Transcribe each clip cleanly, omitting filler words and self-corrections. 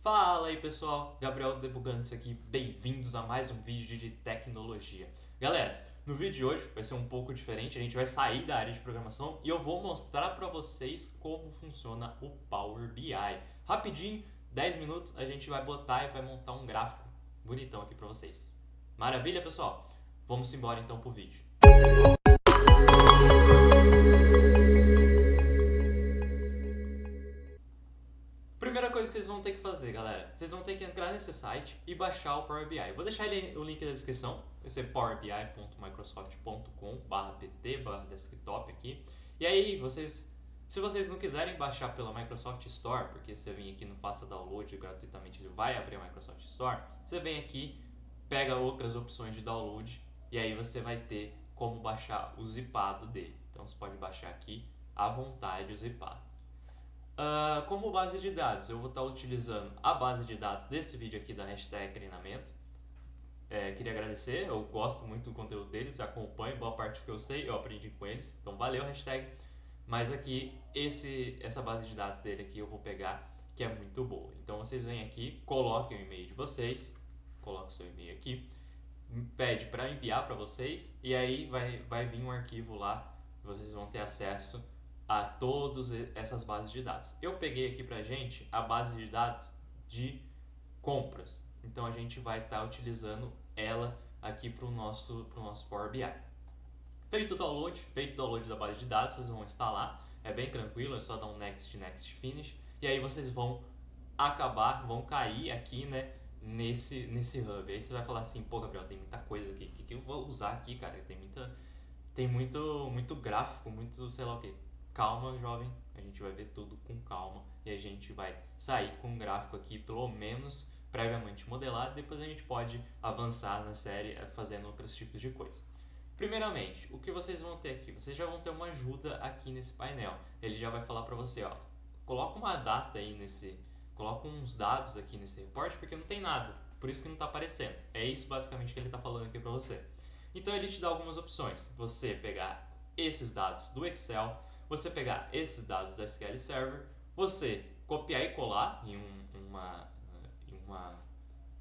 Fala aí pessoal, Gabriel Debugantes aqui, bem-vindos a mais um vídeo de tecnologia. Galera, no vídeo de hoje vai ser um pouco diferente, a gente vai sair da área de programação e eu vou mostrar para vocês como funciona o Power BI. Rapidinho, 10 minutos, a gente vai botar e vai montar um gráfico bonitão aqui para vocês. Maravilha pessoal? Vamos embora então pro vídeo. Primeira coisa que vocês vão ter que fazer, galera, vocês vão ter que entrar nesse site e baixar o Power BI. Eu vou deixar o link na descrição, vai ser powerbi.microsoft.com/pt/desktop aqui. E aí, se vocês não quiserem baixar pela Microsoft Store, porque você vem aqui no Faça Download gratuitamente, ele vai abrir a Microsoft Store, você vem aqui, pega outras opções de download e aí você vai ter como baixar o zipado dele. Então você pode baixar aqui à vontade o zipado. Como base de dados, eu vou estar utilizando a base de dados desse vídeo aqui da hashtag treinamento. Queria agradecer, eu gosto muito do conteúdo deles, acompanho, boa parte do que eu sei, eu aprendi com eles, então valeu hashtag. Mas aqui, essa base de dados dele aqui eu vou pegar, que é muito boa. Então vocês vêm aqui, coloquem o e-mail de vocês, coloquem o seu e-mail aqui, pede para enviar para vocês e aí vai vir um arquivo lá, vocês vão ter acesso a todas essas bases de dados. Eu peguei aqui pra gente a base de dados de compras, então a gente vai estar utilizando ela aqui para o nosso Power BI. Feito o download da base de dados, vocês vão instalar, é bem tranquilo, é só dar um next, finish, e aí vocês vão cair aqui, né, nesse hub. Aí você vai falar assim, pô Gabriel, tem muita coisa aqui, o que eu vou usar aqui, cara? Tem muito gráfico, muito sei lá o que. Calma, jovem, a gente vai ver tudo com calma e a gente vai sair com um gráfico aqui, pelo menos previamente modelado, depois a gente pode avançar na série fazendo outros tipos de coisa. Primeiramente, o que vocês vão ter aqui? Vocês já vão ter uma ajuda aqui nesse painel. Ele já vai falar para você, ó, coloca uma data aí coloca uns dados aqui nesse reporte, porque não tem nada, por isso que não está aparecendo. É isso basicamente que ele está falando aqui para você. Então ele te dá algumas opções. Você pegar esses dados do Excel, você pegar esses dados do SQL Server, você copiar e colar em uma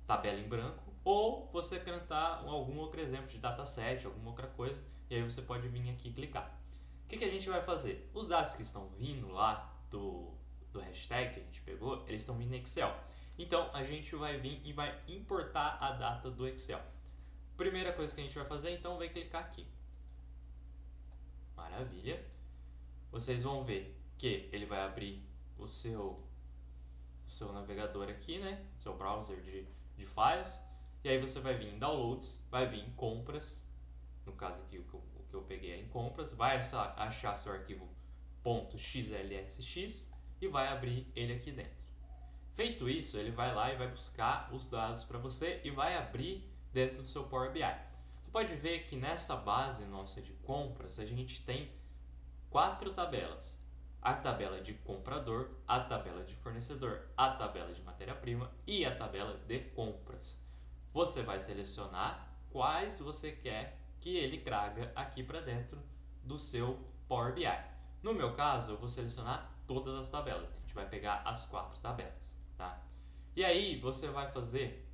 tabela em branco, ou você cantar algum outro exemplo de dataset, alguma outra coisa, e aí você pode vir aqui e clicar. O que a gente vai fazer? Os dados que estão vindo lá do hashtag que a gente pegou, eles estão vindo em Excel. Então a gente vai vir e vai importar a data do Excel. Primeira coisa que a gente vai fazer, então, vai clicar aqui. Maravilha. Vocês vão ver que ele vai abrir o seu navegador aqui, né? Seu browser de files. E aí você vai vir em Downloads, vai vir em Compras. No caso aqui, o que eu peguei é em Compras. Vai achar seu arquivo .xlsx e vai abrir ele aqui dentro. Feito isso, ele vai lá e vai buscar os dados para você e vai abrir dentro do seu Power BI. Você pode ver que nessa base nossa de compras, a gente tem 4 tabelas. A tabela de comprador, a tabela de fornecedor, a tabela de matéria-prima e a tabela de compras. Você vai selecionar quais você quer que ele traga aqui para dentro do seu Power BI. No meu caso, eu vou selecionar todas as tabelas. A gente vai pegar as 4 tabelas, tá? E aí você vai fazer.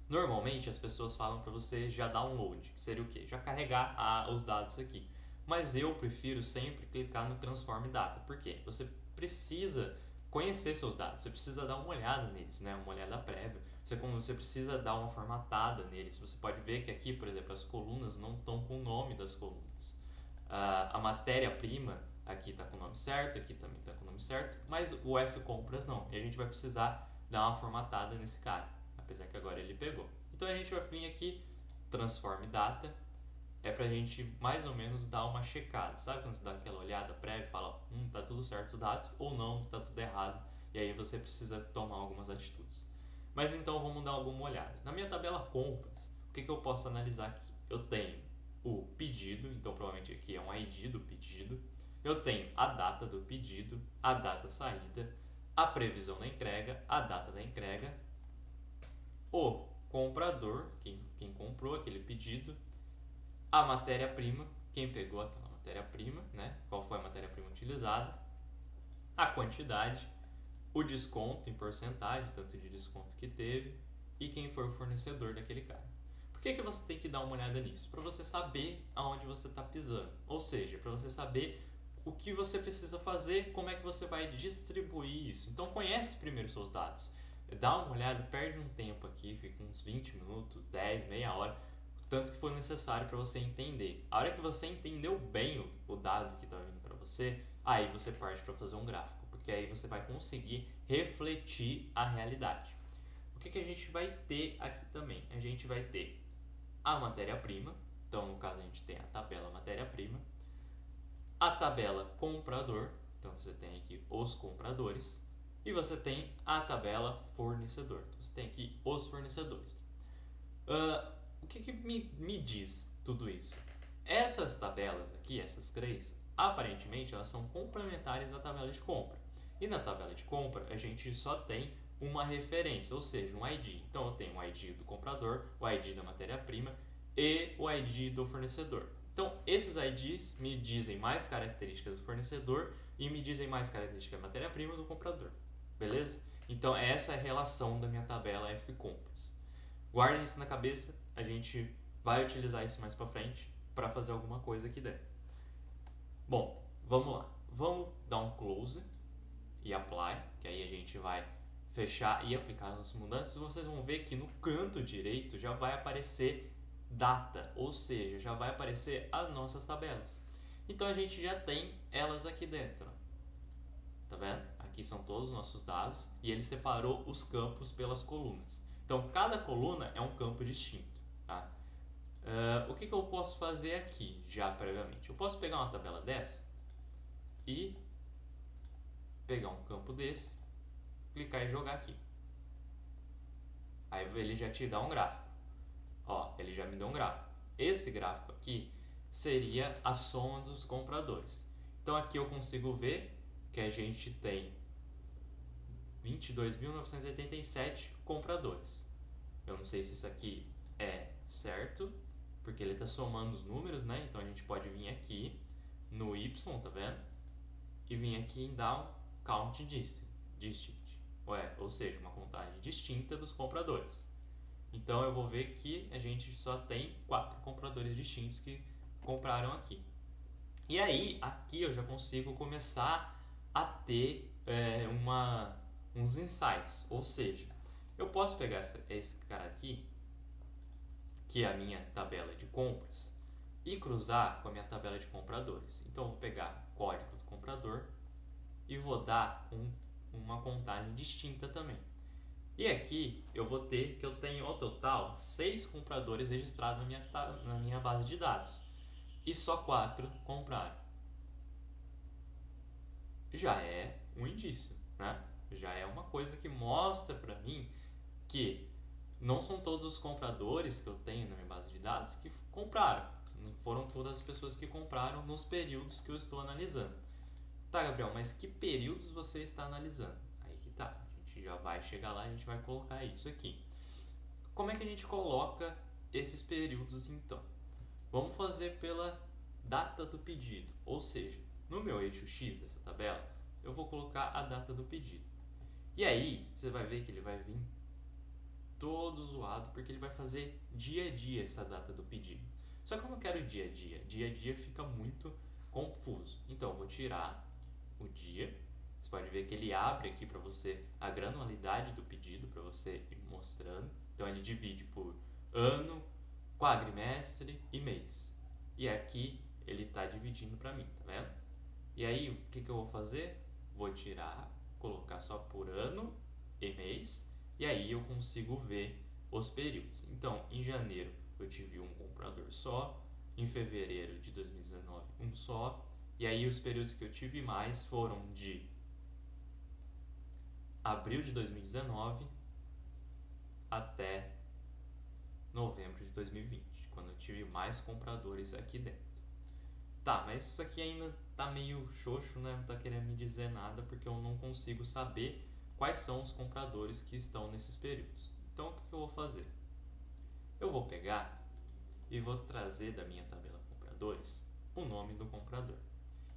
Normalmente as pessoas falam para você já download, que seria o quê? Já carregar os dados aqui. Mas eu prefiro sempre clicar no Transform Data. Por quê? Você precisa conhecer seus dados, você precisa dar uma olhada neles, né? Uma olhada prévia. Você precisa dar uma formatada neles. Você pode ver que aqui, por exemplo, as colunas não estão com o nome das colunas. A matéria-prima aqui está com o nome certo, aqui também está com o nome certo, mas o F compras não. E a gente vai precisar dar uma formatada nesse cara, apesar que agora ele pegou. Então a gente vai vir aqui, Transform Data, é pra gente mais ou menos dar uma checada. Sabe quando você dá aquela olhada prévia e fala, tá tudo certo os dados, ou não, tá tudo errado, e aí você precisa tomar algumas atitudes. Mas então vamos dar alguma olhada. Na minha tabela compras, o que eu posso analisar aqui? Eu tenho o pedido, então provavelmente aqui é um ID do pedido. Eu tenho a data do pedido, a data saída, a previsão da entrega, a data da entrega, o comprador, quem comprou aquele pedido, a matéria-prima, quem pegou aquela matéria-prima, né? Qual foi a matéria-prima utilizada, a quantidade o desconto em porcentagem, tanto de desconto que teve, e quem foi o fornecedor daquele cara. Por que você tem que dar uma olhada nisso? Para você saber aonde você está pisando. Ou seja, para você saber o que você precisa fazer, como é que você vai distribuir isso. Então conhece primeiro os seus dados. Dá uma olhada, perde um tempo aqui, fica uns 20 minutos, 10, meia hora, tanto que for necessário para você entender. A hora que você entendeu bem o dado que está vindo para você, aí você parte para fazer um gráfico, porque aí você vai conseguir refletir a realidade. O que a gente vai ter aqui também? A gente vai ter a matéria-prima, então no caso a gente tem a tabela matéria-prima, a tabela comprador, então você tem aqui os compradores, e você tem a tabela fornecedor, então você tem aqui os fornecedores. O que me diz tudo isso? Essas tabelas aqui, essas três, aparentemente elas são complementares à tabela de compra. E na tabela de compra a gente só tem uma referência, ou seja, um ID. Então eu tenho o ID do comprador, o ID da matéria-prima e o ID do fornecedor. Então esses IDs me dizem mais características do fornecedor e me dizem mais características da matéria-prima do comprador. Beleza? Então essa é a relação da minha tabela F-Compras. Guardem isso na cabeça, a gente vai utilizar isso mais para frente para fazer alguma coisa aqui dentro. Bom, vamos lá. Vamos dar um close e apply, que aí a gente vai fechar e aplicar as nossas mudanças. Vocês vão ver que no canto direito já vai aparecer data, ou seja, já vai aparecer as nossas tabelas. Então a gente já tem elas aqui dentro. Tá vendo? Aqui são todos os nossos dados e ele separou os campos pelas colunas. Então cada coluna é um campo distinto. Tá? O que eu posso fazer aqui já previamente? Eu posso pegar uma tabela dessa e pegar um campo desse, clicar e jogar aqui. Aí ele já te dá um gráfico. Ó, ele já me deu um gráfico. Esse gráfico aqui seria a soma dos compradores. Então aqui eu consigo ver que a gente tem 22.987 compradores. Eu não sei se isso aqui é certo, porque ele está somando os números, né? Então a gente pode vir aqui no Y, tá vendo? E vir aqui em Down Count Distinct. Ou seja, uma contagem distinta dos compradores. Então eu vou ver que a gente só tem 4 compradores distintos que compraram aqui. E aí, aqui eu já consigo começar a ter uns insights. Ou seja, eu posso pegar esse cara aqui, que é a minha tabela de compras, e cruzar com a minha tabela de compradores. Então eu vou pegar o código do comprador e vou dar uma contagem distinta também. E aqui eu vou ter que eu tenho ao total 6 compradores registrados na minha base de dados e só 4 compraram. Já é um indício, né? Já é uma coisa que mostra para mim que não são todos os compradores que eu tenho na minha base de dados que compraram. Não foram todas as pessoas que compraram nos períodos que eu estou analisando. Tá, Gabriel, mas que períodos você está analisando? Aí que tá. A gente já vai chegar lá e a gente vai colocar isso aqui. Como é que a gente coloca esses períodos então? Vamos fazer pela data do pedido. Ou seja, no meu eixo X dessa tabela, eu vou colocar a data do pedido. E aí, você vai ver que ele vai vir todo zoado, porque ele vai fazer dia a dia essa data do pedido. Só que eu não quero dia a dia. Dia a dia fica muito confuso. Então, eu vou tirar o dia. Você pode ver que ele abre aqui para você a granularidade do pedido, para você ir mostrando. Então, ele divide por ano, quadrimestre e mês. E aqui ele está dividindo para mim, tá vendo? E aí, o que eu vou fazer? Vou tirar, colocar só por ano e mês. E aí eu consigo ver os períodos. Então, em janeiro eu tive um comprador só, em fevereiro de 2019 um só, e aí os períodos que eu tive mais foram de abril de 2019 até novembro de 2020, quando eu tive mais compradores aqui dentro. Tá, mas isso aqui ainda tá meio xoxo, né? Não tá querendo me dizer nada, porque eu não consigo saber quais são os compradores que estão nesses períodos. Então, o que eu vou fazer? Eu vou pegar e vou trazer da minha tabela compradores o nome do comprador.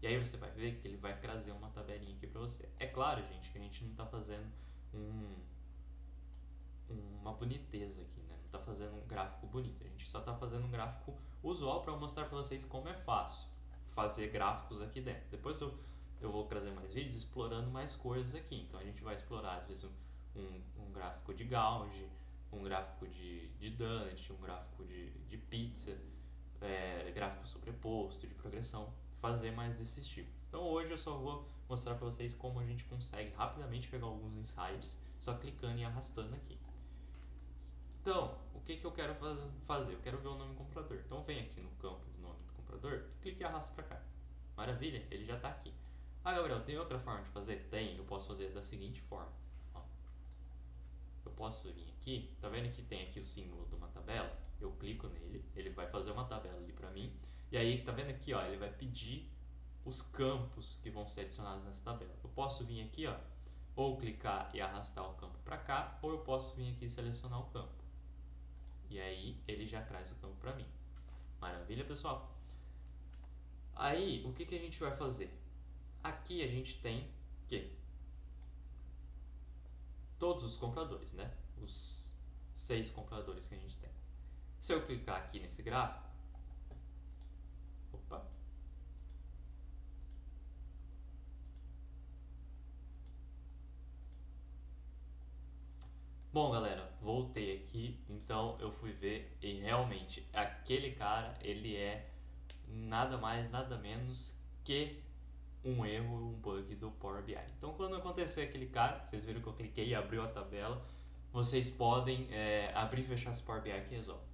E aí você vai ver que ele vai trazer uma tabelinha aqui para você. É claro, gente, que a gente não está fazendo uma boniteza aqui, né? Não está fazendo um gráfico bonito. A gente só está fazendo um gráfico usual para mostrar para vocês como é fácil fazer gráficos aqui dentro. Depois eu vou trazer mais vídeos explorando mais coisas aqui. Então a gente vai explorar, às vezes, um gráfico de Gauge, um gráfico de Donut, um gráfico de pizza, gráfico sobreposto, de progressão, fazer mais desses tipos. Então hoje eu só vou mostrar para vocês como a gente consegue rapidamente pegar alguns insights só clicando e arrastando aqui. Então, o que eu quero fazer? Eu quero ver o nome do comprador. Então vem aqui no campo do nome do comprador e clique e arrasta para cá. Maravilha, ele já está aqui. Ah, Gabriel, tem outra forma de fazer? Tem, eu posso fazer da seguinte forma. Ó, eu posso vir aqui, tá vendo que tem aqui o símbolo de uma tabela? Eu clico nele, ele vai fazer uma tabela ali para mim. E aí, tá vendo aqui, ó, ele vai pedir os campos que vão ser adicionados nessa tabela. Eu posso vir aqui, ó, ou clicar e arrastar o campo para cá, ou eu posso vir aqui e selecionar o campo. E aí ele já traz o campo para mim. Maravilha, pessoal? Aí, o que a gente vai fazer? Aqui a gente tem que todos os compradores, né? Os 6 compradores que a gente tem. Se eu clicar aqui nesse gráfico, opa, bom, galera, voltei aqui, então eu fui ver e realmente aquele cara, ele é nada mais, nada menos que um erro, um bug do Power BI. Então quando acontecer aquele cara, vocês viram que eu cliquei e abriu a tabela, vocês podem abrir e fechar esse Power BI que resolve.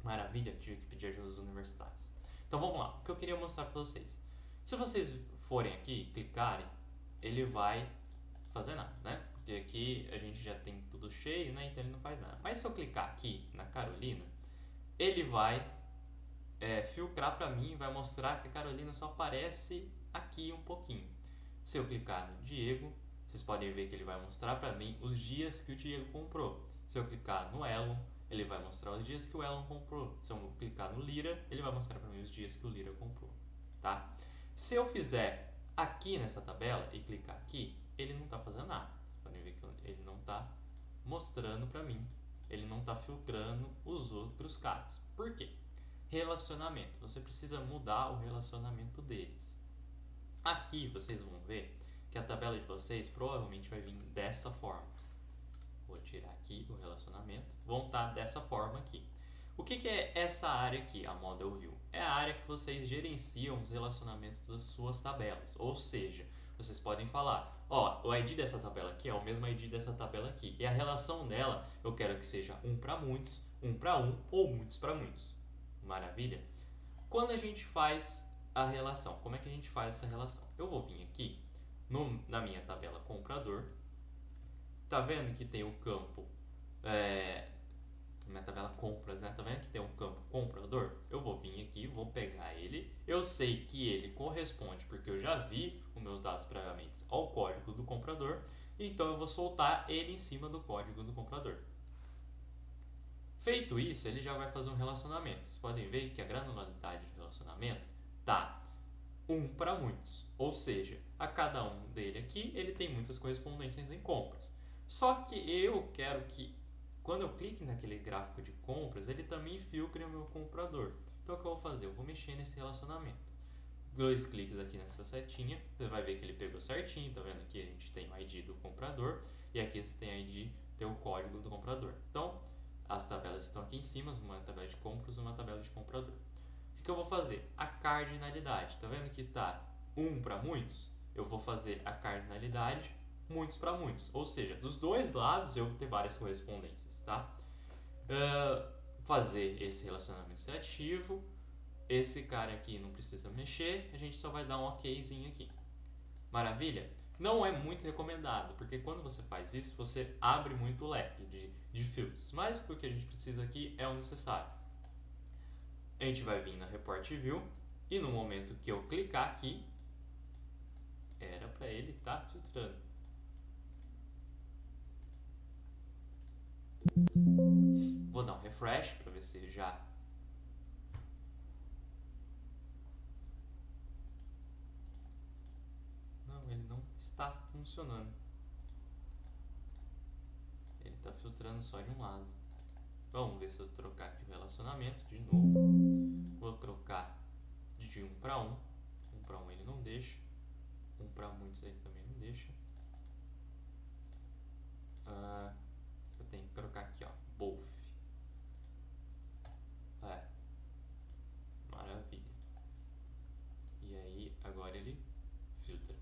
Maravilha, tive que pedir ajuda dos universitários. Então vamos lá, o que eu queria mostrar para vocês. Se vocês forem aqui, clicarem, ele vai fazer nada, né? Porque aqui a gente já tem tudo cheio, né? Então ele não faz nada. Mas se eu clicar aqui na Carolina, ele vai filtrar para mim e vai mostrar que a Carolina só aparece aqui um pouquinho. Se eu clicar no Diego, vocês podem ver que ele vai mostrar para mim os dias que o Diego comprou. Se eu clicar no Elon, ele vai mostrar os dias que o Elon comprou. Se eu clicar no Lira, ele vai mostrar para mim os dias que o Lira comprou, tá? Se eu fizer aqui nessa tabela e clicar aqui, ele não está fazendo nada. Vocês podem ver que ele não está mostrando para mim, ele não está filtrando os outros caras. Por quê? Relacionamento. Você precisa mudar o relacionamento deles. Aqui vocês vão ver que a tabela de vocês provavelmente vai vir dessa forma. Vou tirar aqui o relacionamento. Vão estar dessa forma aqui. O que é essa área aqui, a Model View? É a área que vocês gerenciam os relacionamentos das suas tabelas. Ou seja, vocês podem falar, ó, o ID dessa tabela aqui é o mesmo ID dessa tabela aqui. E a relação dela, eu quero que seja um para muitos, um para um ou muitos para muitos. Maravilha? Quando a gente faz a relação, como é que a gente faz essa relação? Eu vou vir aqui na minha tabela comprador. Tá vendo que tem o campo, minha tabela compras, né? Tá vendo que tem um campo comprador? Eu vou vir aqui, vou pegar ele. Eu sei que ele corresponde, porque eu já vi os meus dados previamente ao código do comprador. Então eu vou soltar ele em cima do código do comprador. Feito isso, ele já vai fazer um relacionamento. Vocês podem ver que a granularidade de relacionamento tá um para muitos, ou seja, a cada um dele aqui ele tem muitas correspondências em compras. Só que eu quero que quando eu clique naquele gráfico de compras, ele também filtre o meu comprador. Então o que eu vou fazer? Eu vou mexer nesse relacionamento. 2 cliques aqui nessa setinha, você vai ver que ele pegou certinho, tá vendo? Aqui a gente tem o ID do comprador e aqui você tem ID, tem o código do comprador. Então, as tabelas estão aqui em cima, uma tabela de compras e uma tabela de comprador. O que eu vou fazer? A cardinalidade. Tá vendo que tá um para muitos? Eu vou fazer a cardinalidade muitos para muitos. Ou seja, dos dois lados eu vou ter várias correspondências, tá? Fazer esse relacionamento ser ativo. Esse cara aqui não precisa mexer, a gente só vai dar um okzinho aqui. Maravilha? Não é muito recomendado, porque quando você faz isso, você abre muito o leque de filtros. Mas porque a gente precisa aqui é o necessário. A gente vai vir na Report View e no momento que eu clicar aqui, era para ele estar filtrando. Vou dar um refresh para ver se já está funcionando. Ele está filtrando só de um lado. Vamos ver se eu trocar aqui o relacionamento de novo. Vou trocar de 1 para 1. 1 para 1 ele não deixa. 1 para muitos ele também não deixa. Eu tenho que trocar aqui, ó, both. Maravilha. E aí, agora ele filtra.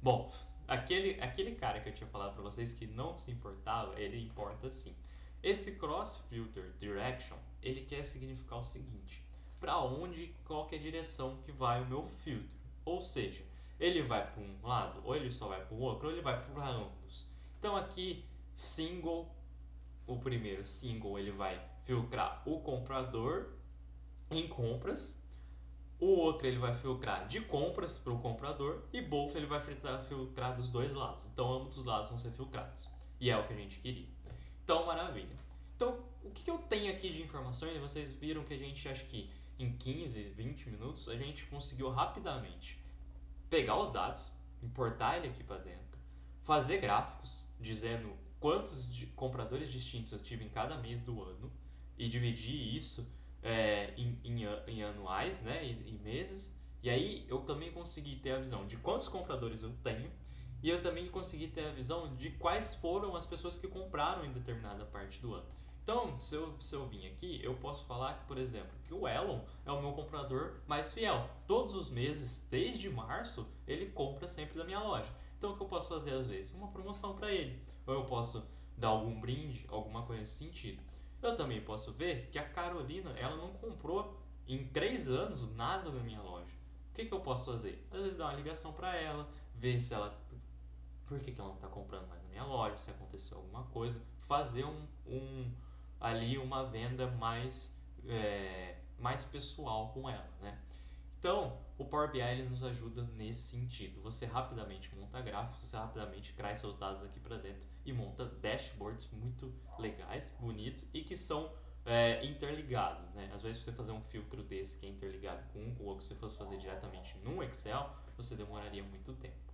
Bom, aquele cara que eu tinha falado para vocês que não se importava, ele importa sim. Esse cross filter direction, ele quer significar o seguinte: para onde, qual que é a direção que vai o meu filtro? Ou seja, ele vai para um lado, ou ele só vai para o outro, ou ele vai para ambos. Então aqui, single, o primeiro single, ele vai filtrar o comprador em compras. O outro ele vai filtrar de compras para o comprador e both ele vai filtrar dos dois lados. Então ambos os lados vão ser filtrados. E é o que a gente queria. Então, maravilha. Então, o que eu tenho aqui de informações? Vocês viram que a gente, acho que em 15, 20 minutos, a gente conseguiu rapidamente pegar os dados, importar ele aqui para dentro, fazer gráficos dizendo quantos compradores distintos eu tive em cada mês do ano e dividir isso em anuais, né, em meses. E aí eu também consegui ter a visão de quantos compradores eu tenho e eu também consegui ter a visão de quais foram as pessoas que compraram em determinada parte do ano. Então, se eu vim aqui, eu posso falar que, por exemplo, que o Elon é o meu comprador mais fiel. Todos os meses, desde março, ele compra sempre da minha loja. Então, o que eu posso fazer às vezes? Uma promoção para ele. Ou eu posso dar algum brinde, alguma coisa nesse sentido. Eu também posso ver que a Carolina, ela não comprou em 3 anos nada na minha loja. O que eu posso fazer? Às vezes dar uma ligação para ela, ver se ela... Por que ela não está comprando mais na minha loja, se aconteceu alguma coisa. Fazer ali uma venda mais pessoal com ela, né? Então, o Power BI ele nos ajuda nesse sentido. Você rapidamente monta gráficos, você rapidamente traz seus dados aqui para dentro e monta dashboards muito legais, bonitos e que são interligados, né? Às vezes, você fazer um filtro desse que é interligado com um, ou que se fosse fazer diretamente num Excel, você demoraria muito tempo.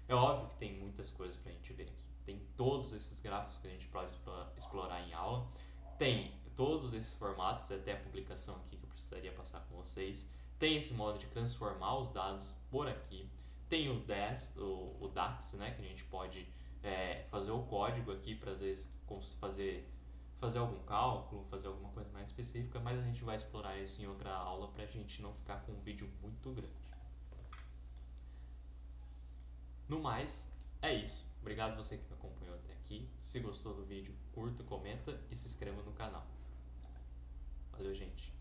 É óbvio que tem muitas coisas para a gente ver aqui. Tem todos esses gráficos que a gente pode explorar em aula. Tem todos esses formatos, até a publicação aqui que eu precisaria passar com vocês. Tem esse modo de transformar os dados por aqui. Tem o DAX, né, que a gente pode fazer o código aqui para às vezes fazer algum cálculo, fazer alguma coisa mais específica, mas a gente vai explorar isso em outra aula para a gente não ficar com um vídeo muito grande. No mais, é isso. Obrigado você que me acompanhou até aqui. Se gostou do vídeo, curta, comenta e se inscreva no canal. Valeu, gente!